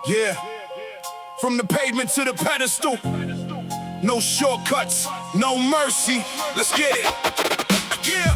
Yeah, from the pavement to the pedestal. No shortcuts, no mercy. Let's get it. Yeah.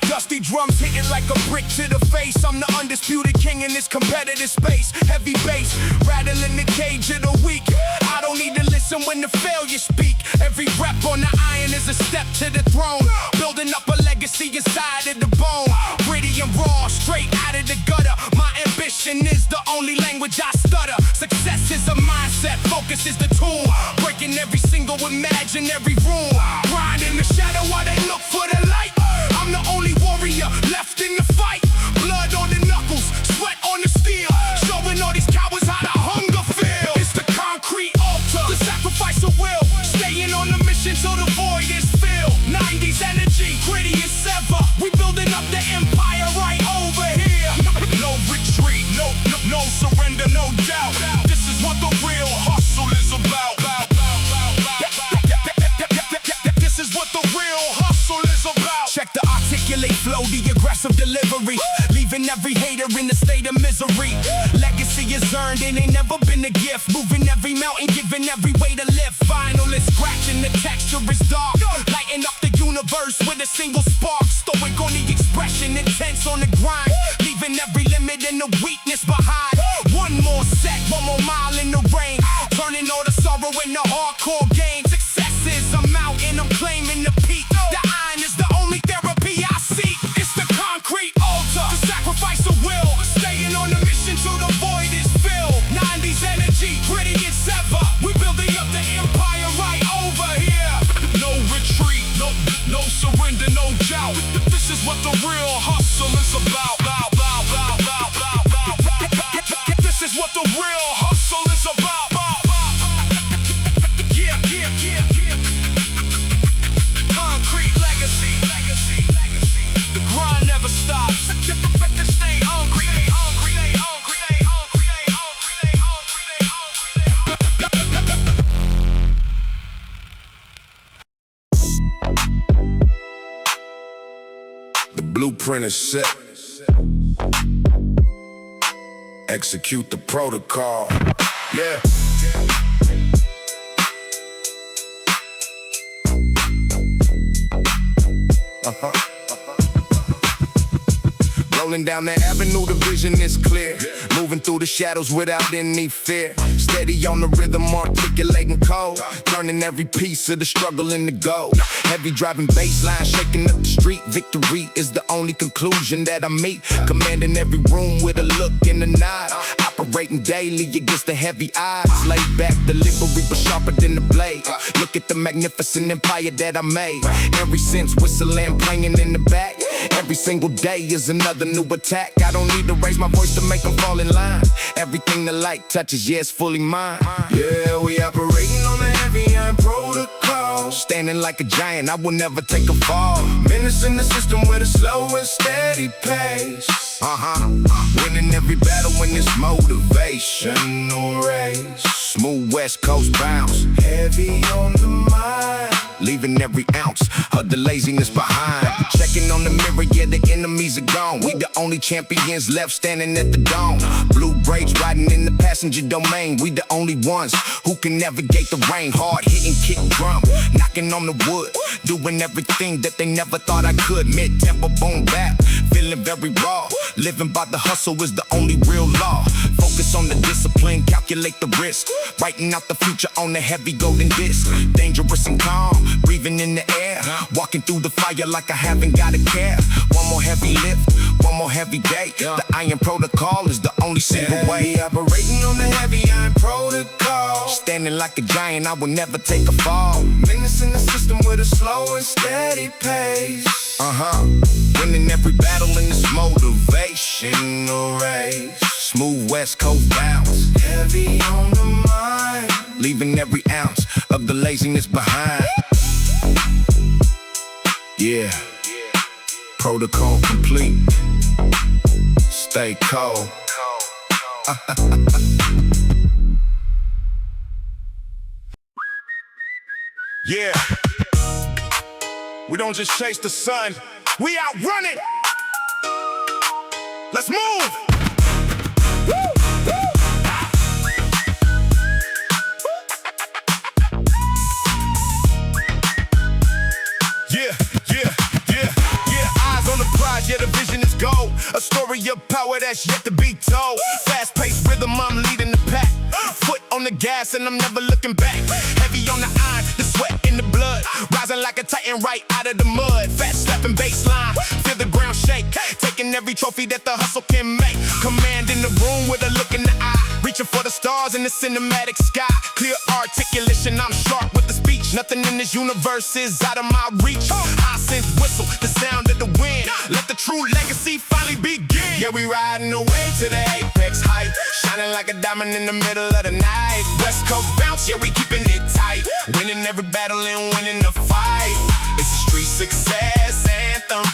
Dusty drums hitting like a brick to the face. I'm the undisputed king in this competitive space. Heavy bass, rattling the cage of the weak. I don't need to listen when the failure speak. Every rep on the iron is a step to the throne. Building up a legacy inside of the bone. Gritty and raw, straight out of the gutter. My ambition is the only language I stutter. Success is a mindset, focus is the tool. Breaking every single imaginary rule. Grind in the shadow while they look for the light. I'm the only warrior left in the fight. Blood on the knuckles, sweat on the steel. Showing all these cowards how the hunger feel. It's the concrete altar, the sacrifice of will. Staying on the mission till the void is filled. 90s energy, gritty as ever. We building up the empire right over here. No retreat, no surrender, no doubt. This is what the real hustle is about. This is what the real hustle is about. Check the articulate flow, the aggressive delivery. Leaving every hater in a state of misery. Legacy is earned, it ain't never been a gift. Moving every mountain, giving every way to live. Final is scratching, the texture is dark. Lighting up the universe with a single spark. Stoic on the expression, intense on the grind. Leaving every limit and the weakness behind. One more set, one more mile in the rain. Turning all the sorrow into hardcore gain. Success is I'm out and I'm claiming the peak. The iron is the only therapy I seek. It's the concrete altar, the sacrifice of will. Staying on the mission till the void is filled. 90s energy, gritty as ever. We building up the empire right over here. No retreat, no surrender, no doubt. This is what the real hustle is about. This is what the real hustle is about. Concrete legacy. The grind never stops. Stay hungry. The blueprint is set. Execute the protocol. Yeah. Rolling down the avenue, the vision is clear. Moving through the shadows without any fear. Steady on the rhythm, articulating code. Turning every piece of the struggle into gold. Heavy driving bass line, shaking up the street. Victory is the only conclusion that I meet. Commanding every room with a look and a nod. Operating daily against the heavy odds. Laid back, delivery but sharper than the blade. Look at the magnificent empire that I made. Every sense whistling, playing in the back. Every single day is another new attack. I don't need to raise my voice to make them fall in line. Everything the light touches, yeah, it's fully mine. Yeah, we operating on the heavy iron protocol. Standing like a giant, I will never take a fall. Menacing the system with a slow and steady pace. Winning every battle in this motivational race. Smooth West Coast bounce. Heavy on the mind. Leaving every ounce of the laziness behind. Checking on the mirror, yeah, the enemies are gone. We the only champions left standing at the dome. Blue brakes riding in the passenger domain. We the only ones who can navigate the rain. Hard hitting kick drum, knocking on the wood. Doing everything that they never thought I could. Mid-tempo boom bap, feeling very raw. Living by the hustle is the only real law. Focus on the discipline, calculate the risk. Writing out the future on the heavy golden disc. Dangerous and calm, breathing in the air. Walking through the fire like I haven't got a care. One more heavy lift, one more heavy day. The iron protocol is the only single way. Operating on the heavy iron protocol. Standing like a giant, I will never take a fall. Menacing the system with a slow and steady pace. Winning every battle in this motivational race. Smooth West Coast bounce. Heavy on the mind. Leaving every ounce of the laziness behind. Yeah. Protocol complete. Stay cold. Yeah. We don't just chase the sun, we outrun it. Let's move. Yeah, the vision is gold. A story of power that's yet to be told. Fast-paced rhythm, I'm leading the pack. Foot on the gas and I'm never looking back. Heavy on the iron, the sweat in the blood. Rising like a titan right out of the mud. Fat slapping baseline, feel the ground shake. Taking every trophy that the hustle can make. Command in the room with a look in the eye. Reaching for the stars in the cinematic sky. Clear articulation, I'm sharp with the speech. Nothing in this universe is out of my reach. I sense whistle, the sound of the wind. Let the true legacy finally begin. Yeah, we riding away to the apex height. Shining like a diamond in the middle of the night. West Coast bounce, yeah, we keeping it tight. Winning every battle and winning the fight. It's a street success anthem.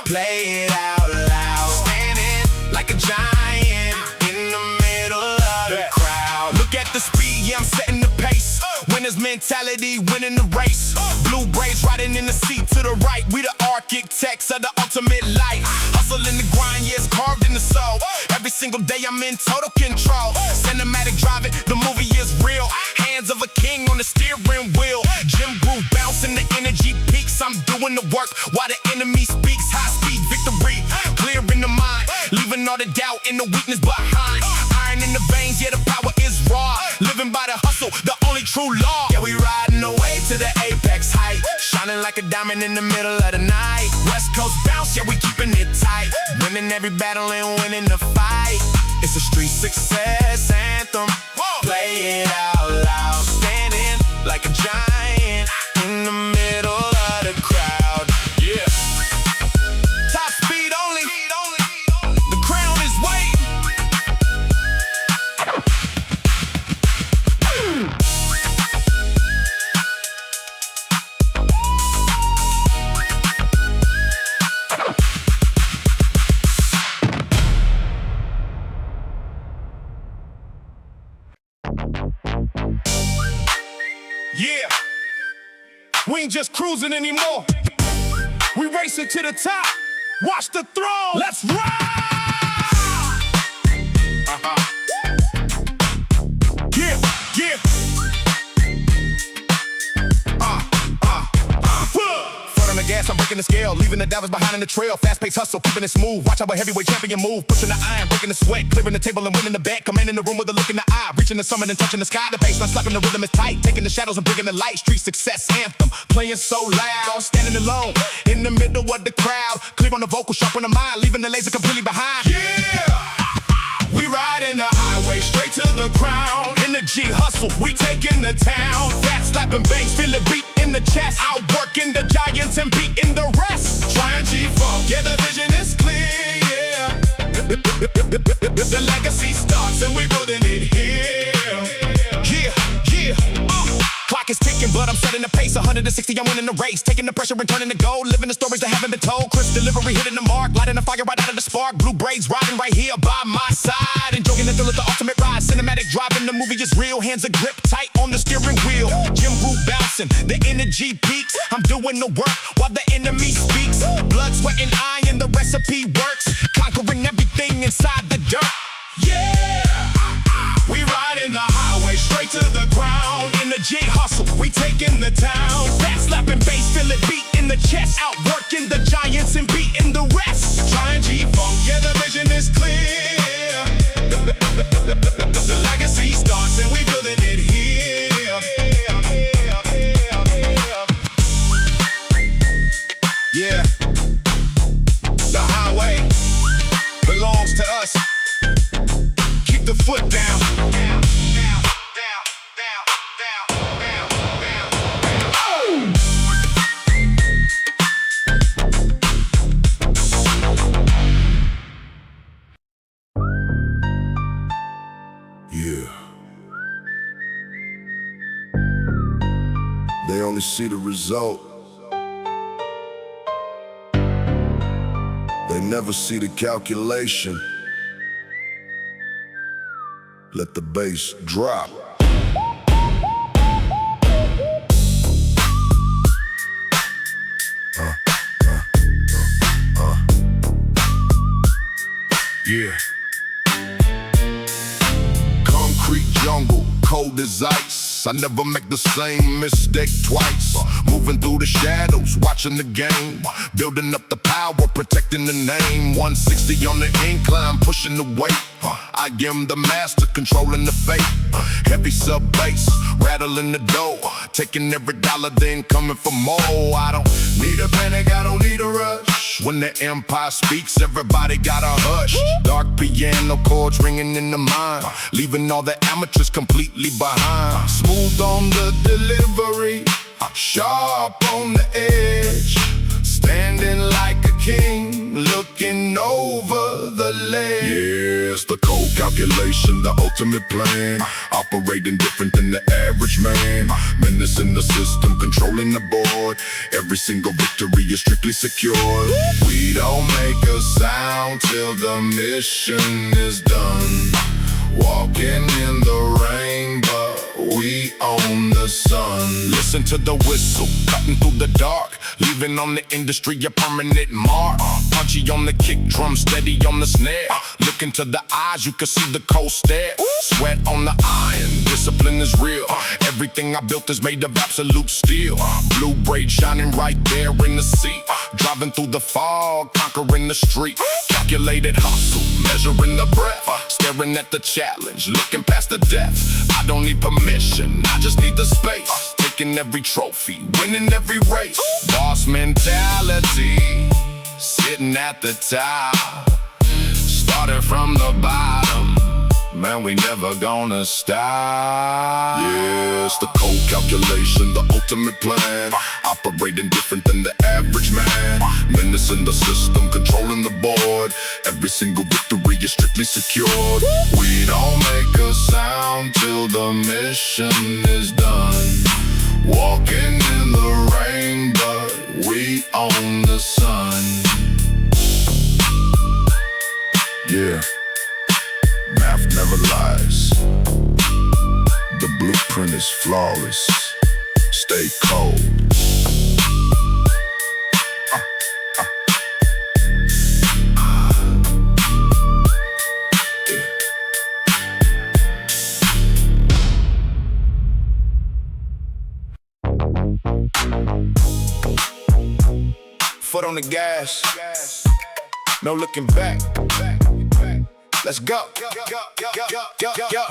Play it out loud. Standing like a giant in the middle of the crowd. Look at the speed, yeah, I'm setting the pace. Winner's mentality, winning the race. Blue braids riding in the seat to the right. We the architects of the ultimate life. Hustle in the grind, yeah, it's carved in the soul. Every single day I'm in total control. Cinematic driving, the movie is real. Hands of a king on the steering wheel. Gym groove bouncing, the energy peaks. I'm doing the work while the enemy speaks. High speed victory, clear in the mind. Leaving all the doubt and the weakness behind. Iron in the veins, yeah, the power is raw. Living by the hustle, the only true law. Yeah, we riding away to the apex height. Shining like a diamond in the middle of the night. West Coast bounce, yeah, we keeping it tight. Winning every battle and winning the fight. It's a street success anthem. Play it out loud. Standing like a giant in the middle of the crowd. Yeah. Top speed only. The crown is waiting. Yeah, we ain't just cruising anymore. We racing to the top. Watch the throne. Let's ride. Yeah. Foot on the gas, I'm breaking the scale. Leaving the divers behind in the trail. Fast-paced hustle, keeping it smooth. Watch how a heavyweight champion move. Pushing the iron, breaking the sweat. Clearing the table and winning the bet. Commanding the room with a look in the eye. Reaching the summit and touching the sky. The baseline slapping the rhythm is tight. Taking the shadows and bringing the light. Street success anthem. Playing so loud. Standing alone in the middle of the crowd. Clear on the vocal, sharp on the mind. Leaving the laser completely behind. Yeah! We riding the highway straight to the crown. Energy hustle, we taking the town. Fat slapping bass, feel the beat in the chest. Outworking the giants and beating the rest. Trying G-Funk, yeah, the vision is clear, yeah. The legacy starts and we building it here. Yeah. Clock is ticking, but I'm setting the pace. 160, I'm winning the race. Taking the pressure and turning to gold. Living the stories that haven't been told. Crisp delivery, hitting the mark. Lighting the fire right out of the spark. Blue braids riding right here by my side. Enjoying the thrill of the ultimate ride. Cinematic driving, the movie is real. Hands are grip tight on the steering wheel. Gym groove bouncing, the energy peaks. I'm doing the work while the enemy speaks. Blood, sweat, and iron, the recipe works. Conquering everything inside the dirt. Yeah! We riding the highway straight to the ground. Energy hustle, we taking the town. Fat slapping bass, feel it beat in the chest. Outworking the giants and beating the rest. Trying G-Funk, yeah, the vision is clear. The legacy starts and we building it here. Yeah. The highway belongs to us. Keep the foot down. Yeah. They only see the result. They never see the calculation. Let the bass drop. Yeah. Concrete jungle, cold as ice. I never make the same mistake twice. Moving through the shadows, watching the game. Building up the power, protecting the name. 160 on the incline, pushing the weight. I am the master, controlling the fate. Heavy sub bass, rattling the dough. Taking every dollar, then coming for more. I don't need a panic, I don't need a rush. When the empire speaks, everybody got a hush. Dark piano chords ringing in the mind, leaving all the amateurs completely behind. Smooth on the delivery, sharp on the edge. Standing like a king, looking over the ledge. Yeah, it's the cold calculation, the ultimate plan. Operating different than the average man. Menacing the system, controlling the board. Every single victory is strictly secured. We don't make a sound till the mission is done. Walking in the rain, but we own the sun. Listen to the whistle, cutting through the dark, leaving on the industry a permanent mark. Punchy on the kick drum, steady on the snare. Look into the eyes, you can see the cold stare. Sweat on the iron, discipline is real. Everything I built is made of absolute steel. Blue braid shining right there in the seat. Driving through the fog, conquering the street. Calculated hustle, measuring the breath. Staring at the challenge, looking past the death. I don't need permission, I just need the space. Taking every trophy, winning every race. Boss mentality, sitting at the top. Started from the bottom, man, we never gonna stop. Yeah, it's the cold calculation, the ultimate plan. Operating different than the average man. Menacing the system, controlling the board. Every single victory is strictly secured. We don't make a sound till the mission is done. Walking in the rain, but we own the sun. Yeah, math never lies. The blueprint is flawless. Stay cold. Foot on the gas, no looking back. Let's go.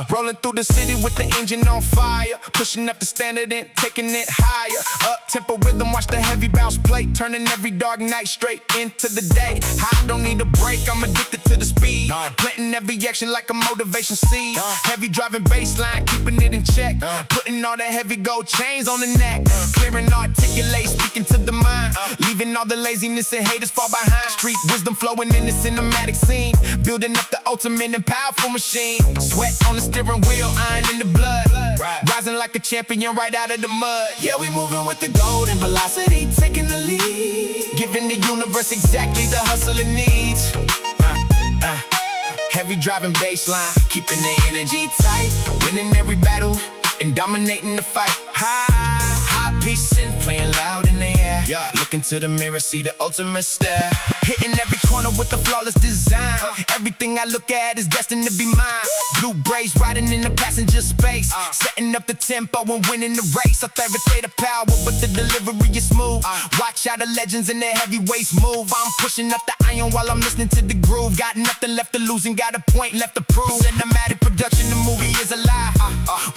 Rolling through the city with the engine on fire, pushing up the standard and taking it higher. Up tempo rhythm, watch the heavy bounce plate, turning every dark night straight into the day. I don't need a break, I'm addicted to the speed. Planting every action like a motivation seed. Heavy driving baseline, keeping it in check. Putting all the heavy gold chains on the neck. Clearing articulate, speaking to the mind. Leaving all the laziness and haters far behind. Street wisdom flowing in the cinematic scene. Building up the ultimate and powerful machine. Sweat on the steering wheel, iron in the blood. Rising like a champion right out of the mud. Yeah, we moving with the golden velocity, taking the lead. Giving the universe exactly the hustle it needs. Heavy driving baseline, keeping the energy tight. Winning every battle and dominating the fight. High pitch synth playing loud in the air. Look into the mirror, see the ultimate stare. Hitting every corner with the flawless design. Everything I look at is destined to be mine. Blue braids riding in the passenger space. Setting up the tempo and winning the race. I say the power, but the delivery is smooth. Watch how the legends and the heavyweights move. I'm pushing up the iron while I'm listening to the groove. Got nothing left to lose and got a point left to prove. Cinematic production, the movie is alive.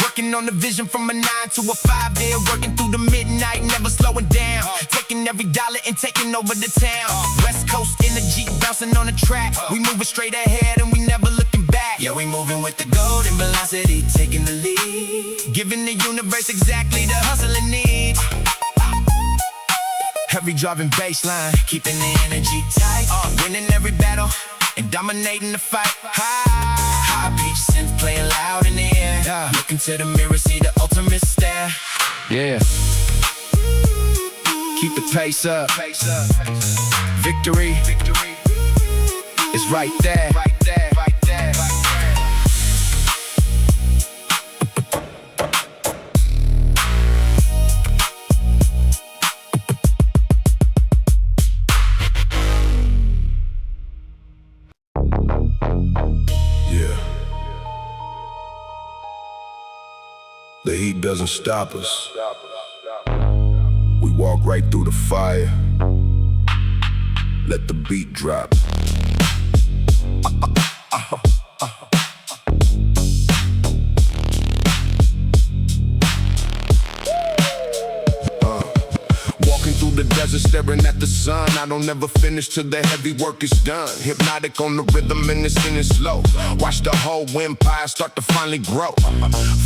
Working on the vision from a 9 to a 5. They're working through the midnight, never slowing down. Taking every dollar and taking over the town. West Coast energy bouncing on the track. We moving straight ahead and we never looking back. Yeah, we moving with the golden velocity, taking the lead. Giving the universe exactly the hustle it needs. Heavy driving baseline, keeping the energy tight. Winning every battle and dominating the fight. High pitch synth playing loud in the air. Look into the mirror, see the ultimate stare. Yeah. Keep the pace up. Victory is right there. doesn't stop us. We walk right through the fire. Let the beat drop. The desert staring at the sun. I don't ever finish till the heavy work is done. Hypnotic on the rhythm and it's in it slow. Watch the whole empire start to finally grow.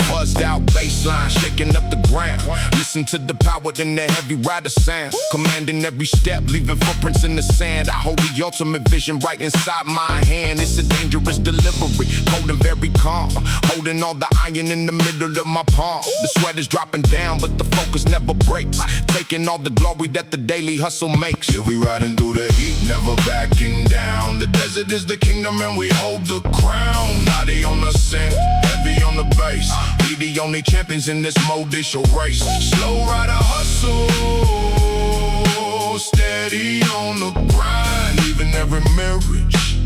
Fuzzed out baseline shaking up the ground. Listen to the power in the heavy rider sound. Commanding every step, leaving footprints in the sand. I hold the ultimate vision right inside my hand. It's a dangerous delivery, cold and very calm. Holding all the iron in the middle of my palm. The sweat is dropping down, but the focus never breaks. Taking all the glory that the daily hustle makes. Yeah, we riding through the heat, never backing down. The desert is the kingdom and we hold the crown. Naughty on the scent, heavy on the bass. We the only champions in this modicial race. Slow rider hustle, steady on the grind. Even every marriage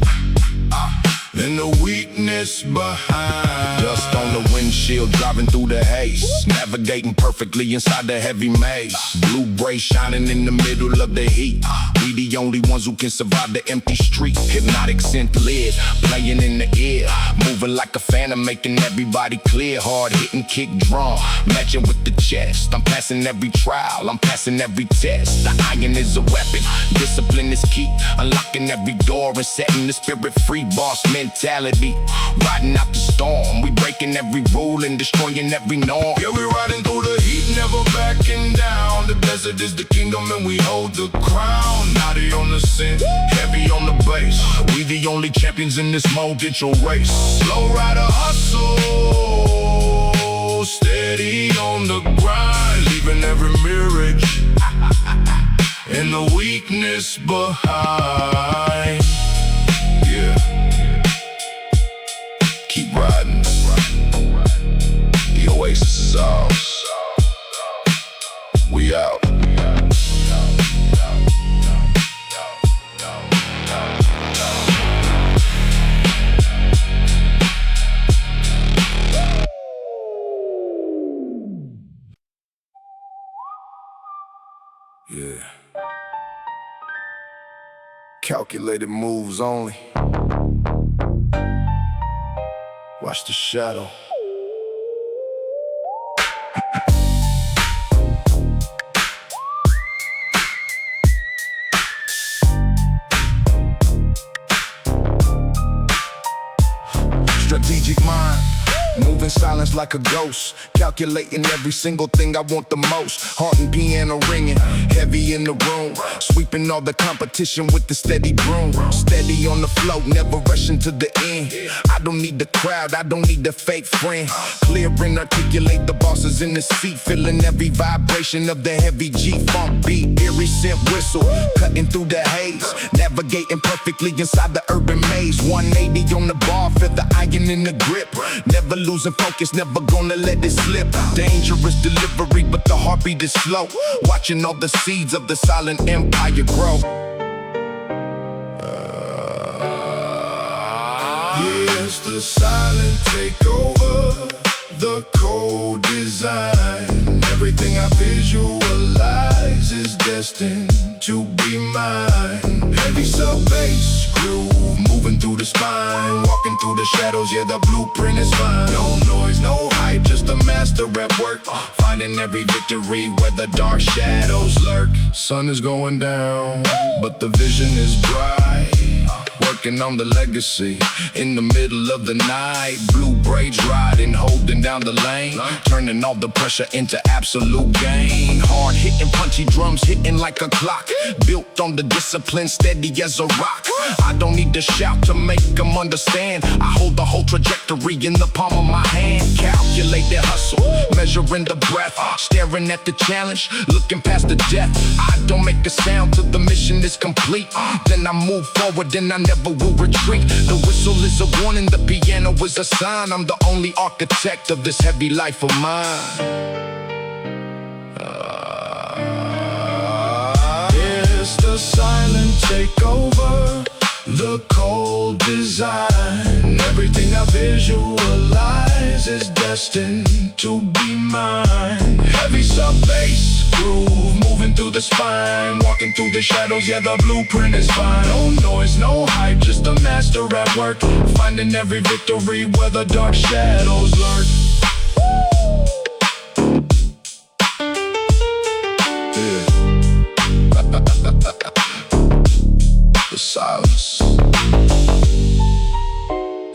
and the weakness behind. Dust on the windshield, driving through the haze. Navigating perfectly inside the heavy maze. Blue gray shining in the middle of the heat. We the only ones who can survive the empty street. Hypnotic synth lid, playing in the ear. Moving like a phantom, making everybody clear. Hard hitting kick drum, matching with the chest. I'm passing every trial, I'm passing every test. The iron is a weapon, discipline is key. Unlocking every door and setting the spirit free. Boss mentality, riding out the storm. We breaking every rule and destroying every norm. Yeah, we riding through the heat, never backing down. The desert is the kingdom and we hold the crown. Naughty on the scent, heavy on the bass. We the only champions in this modicial race. Slow rider hustle, steady on the grind. Leaving every mirage and the weakness behind. Yeah, keep riding. The oasis is ours. We out. Yeah. Calculated moves only. Watch the shadow. Strategic mind, moving silence like a ghost. Calculating every single thing I want the most. Heart and piano ringing, heavy in the room. Sweeping all the competition with the steady broom. Steady on the flow, never rushing to the end. I don't need the crowd, I don't need the fake friend. Clear and articulate the bosses in the seat. Feeling every vibration of the heavy G-funk beat. Eerie scent whistle, cutting through the haze. Navigating perfectly inside the urban maze. 180 on the bar, feel the iron in the grip. Never losing focus, never gonna let it slip. Dangerous delivery, but the heartbeat is slow. Watching all the seeds of the silent empire grow. Yes, the silent takeover, the cold design. Everything I visualize is destined to be mine. Heavy sub-bass groove, moving through the spine. Walking through the shadows, yeah, the blueprint is fine. No noise, no hype, just a master at work. Finding every victory where the dark shadows lurk. Sun is going down, but the vision is bright. Working on the legacy in the middle of the night. Blue braids riding, holding down the lane. Turning all the pressure into absolute gain. Hard hitting, punchy drums hitting like a clock. Built on the discipline, steady as a rock. I don't need to shout to make them understand. I hold the whole trajectory in the palm of my hand. Calculate their hustle, measuring the breath. Staring at the challenge, looking past the death. I don't make a sound till the mission is complete. Then I move forward and I never will retreat. The whistle is a warning, the piano is a sign. I'm the only architect of this heavy life of mine. It's the silent takeover, the cold design. Everything I I visualize is destined to be mine. Heavy sub-bass groove moving through the spine, walking through the shadows, yeah, the blueprint is fine. No noise, no hype, just a master at work, finding every victory where the dark shadows lurk. The silence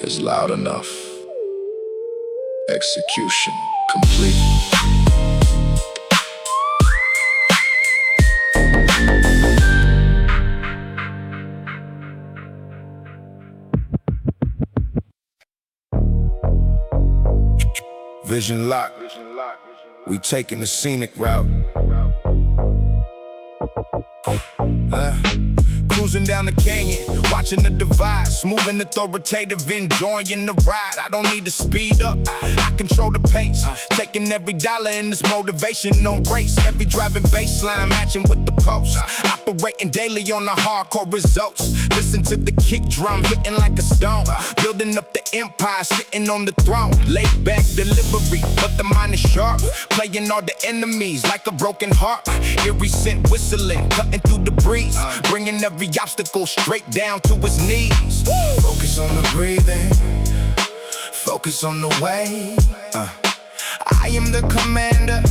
is loud enough. Execution complete. Vision locked. We taking the scenic route. Cruising down the canyon, watching the divide, smooth and authoritative, enjoying the ride. I don't need to speed up, I control the pace, taking every dollar in this motivation on race. Every driving baseline matching with the post, operating daily on the hardcore results. Listen to the kick drum hitting like a stone, building up the empire, sitting on the throne. Laid back delivery, but the mind is sharp, playing all the enemies like a broken heart. Eerie scent whistling, cutting through the breeze, bringing every obstacle straight down to his knees. Focus on the breathing, focus on the way. I am the commander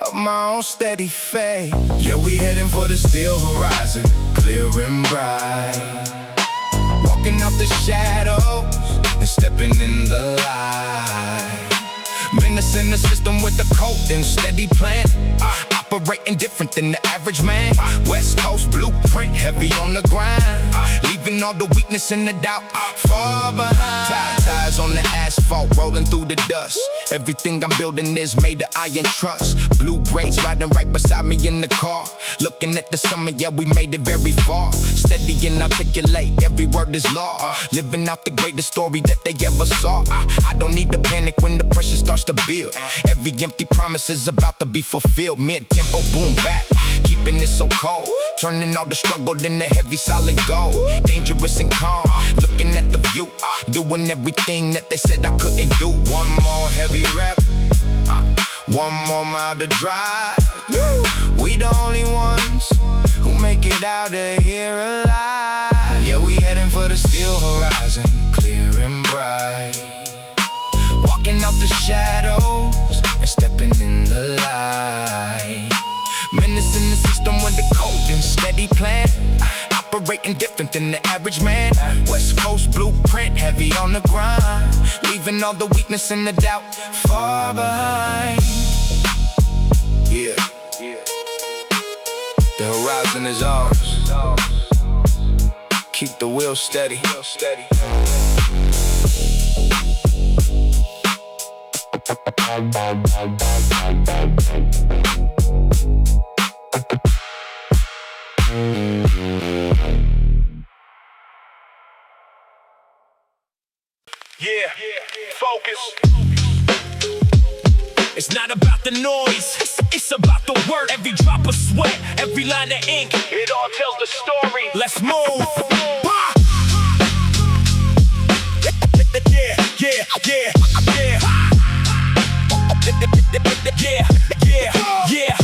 of my own steady fate. Yeah, we heading for the steel horizon, clear and bright. Walking out the shadows and stepping in the light. Menacing the system with the code and steady plan. Operating different than the average man. West Coast blueprint, heavy on the grind. Leaving all the weakness and the doubt far behind. Ties on the asphalt, rolling through the dust. Everything I'm building is made of iron trust. Blue braids riding right beside me in the car. Looking at the summer, yeah, we made it very far. Steady and articulate, every word is law. Living out the greatest story that they ever saw. I don't need to panic when the pressure starts to build. Every empty promise is about to be fulfilled. Mid-tempo, boom, back, keeping it so cold. Turning all the struggle into heavy, solid gold. Dangerous and calm, looking at the view. Doing everything that they said I couldn't do. One more heavy rap, one more mile to drive. We the only ones who make it out of here alive. Yeah, we heading for the steel horizon, clear and bright. Walking out the shadows and stepping in the light. Menacing the system with the code and steady plan. Operating different than the average man. West Coast blueprint, heavy on the grind. Leaving all the weakness and the doubt far behind. Yeah, the horizon is ours. Keep the wheel steady. Yeah, focus. It's not about the noise, it's about the work. Every drop of sweat, every line of ink, it all tells the story. Let's move. Yeah.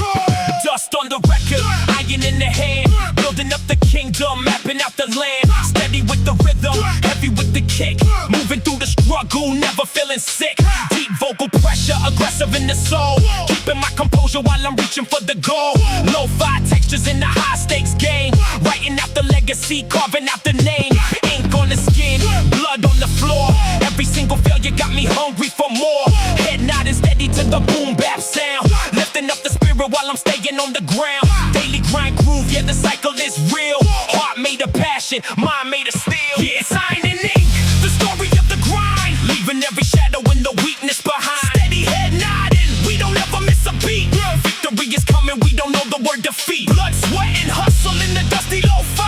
Dust on the record, iron in the hand. Building up the kingdom, mapping out the land. Steady with the rhythm, heavy with the kick. Moving through the struggle, never feeling sick. Deep vocal pressure, aggressive in the soul. Keeping my composure while I'm reaching for the goal. Lo-fi textures in the high stakes game. Writing out the legacy, carving out the name. Ink on the skin, blood on the floor. Every single failure got me hungry for more. Head nodding steady to the boom bap sound. Lifting up the spirit while I'm staying on the ground. Daily grind groove, yeah, the cycle is real. Heart made of passion, mind made of steel. Yeah, it's iron and ink, the story of the grind. Leaving every shadow and the weakness behind. Steady head nodding, we don't ever miss a beat. Victory is coming, we don't know the word defeat. Blood, sweat, and hustle in the dusty lo-fi.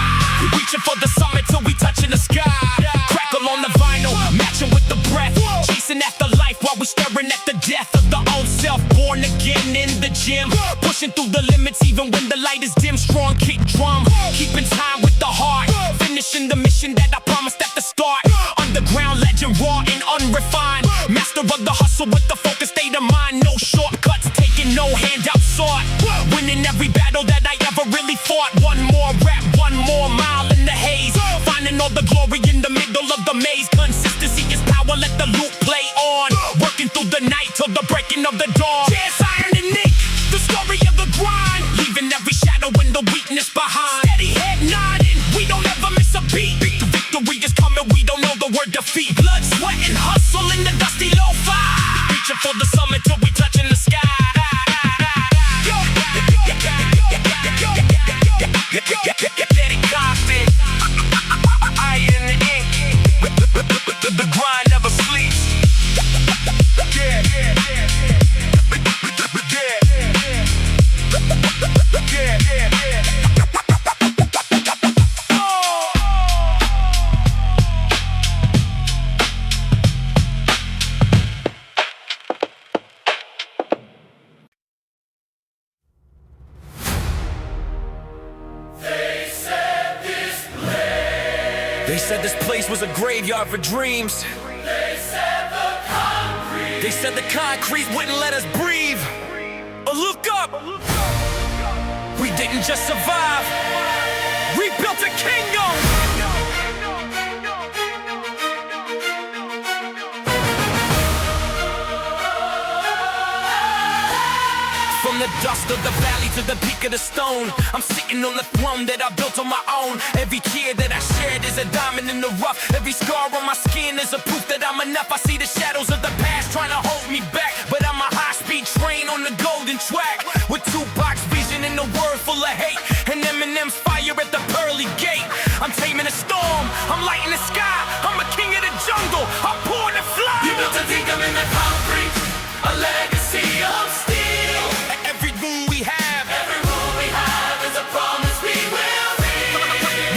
Reaching for the summit till we touching the sky. Crackle on the vinyl, matching with the breath. Chasing after life while we staring at the death of the own self. Born again in the gym, pushing through the limits even when the light is dim. Strong kick drum, keeping time with the heart. Finishing the mission that I promised at the start. Underground legend agent, raw and unrefined. Master of the hustle with the focus state of mind. No shortcuts taken, no handout sought. Winning every battle that I ever really fought. One more rap, one more mile in the haze. Finding all the glory in the middle of the maze. Consistency is power, let the loop play on. Working through the night till the breaking of the dawn. Chance, iron and ink, the story of the grind. Leaving every shadow and the weakness behind. Steady head nodding, we don't ever miss a beat. Victory is coming, we don't know the word defeat. Blood, sweat, and hustle in the dusty lo-fi. Reaching for the summit till we touching the sky. Steady constant, iron and ink. The grind never sleeps. Yeah, yeah, yeah. They said this place was a graveyard for dreams. They said the concrete wouldn't let us breathe. But look up, we didn't just survive, we built a kingdom. From the dust of the valley to the peak of the stone, I'm sitting on the throne that I built on my own. Every tear that I shed is a diamond in the rough. Every scar on my skin is a proof that I'm enough. I see the shadows of the past trying to hold me back, but I'm a high-speed train on the golden track. With Tupac's vision and a word full of hate, and Eminem's fire at the pearly gate. I'm taming a storm, I'm lighting the sky, I'm a king of the jungle, I'm born to fly. You built a kingdom in the concrete, a legacy of steel. Every room we have is a promise we will be.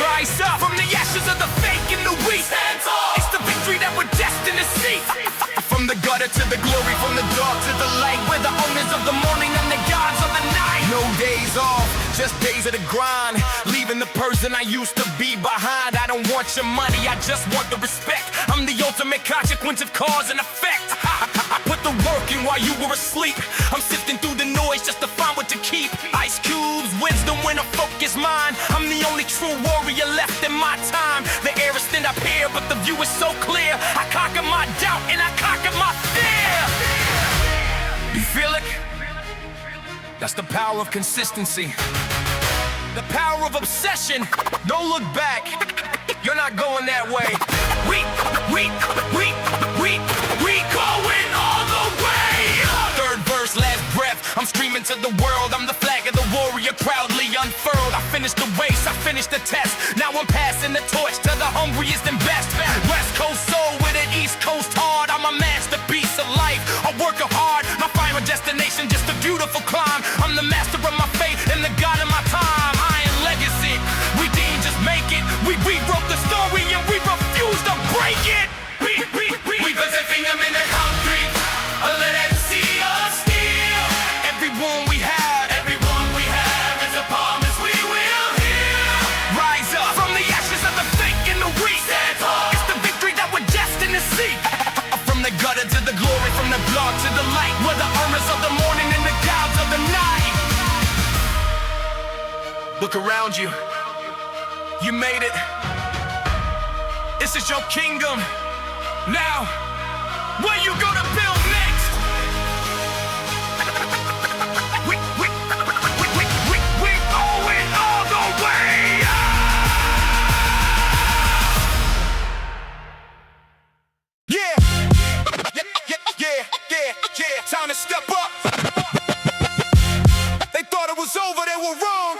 Rise up from the ashes of the fake and the weak. Stand tall. It's the victory that we're destined to see. From the gutter to the glory, from the dark to the light, we're the owners of the morning and the gods of the night. No days off, just days of the grind. Leaving the person I used to be behind. I don't want your money, I just want the respect. I'm the ultimate consequence of cause and effect. I put the work in while you were asleep. I'm sifting through the noise just to find what to keep. Ice cubes, wisdom when a focus mind. I'm the only true warrior left in my time. The air is thin up here, but the view is so clear. I conquer my doubt and I conquer my fear. You feel it? That's the power of consistency. The power of obsession. Don't look back. You're not going that way. We going all the way. Third verse, last breath. I'm screaming to the world. I'm the flag of the warrior, proudly unfurled. I finished the race, I finished the test. Now I'm passing the torch to the hungriest and best. West Coast soul with an East Coast heart. I'm a masterpiece of life. I work hard. My final destination, just a beautiful climb. I'm the master of my fate and the god of my time. Iron legacy. We didn't just make it. We rewrote the story and we refuse to break it. We put the kingdom in the concrete, a legacy of steel. Every wound we have is a promise we will heal. Rise up from the ashes of the fake and the weak. Stand tall. It's the victory that we're destined to see. From the gutter to the glory, from the dark to the light, we're the owners of the morning and the gods of the night. Look around you. You made it. This is your kingdom. Now, where you gonna build next? We going all the way. Yeah. Time to step up. They thought it was over, they were wrong.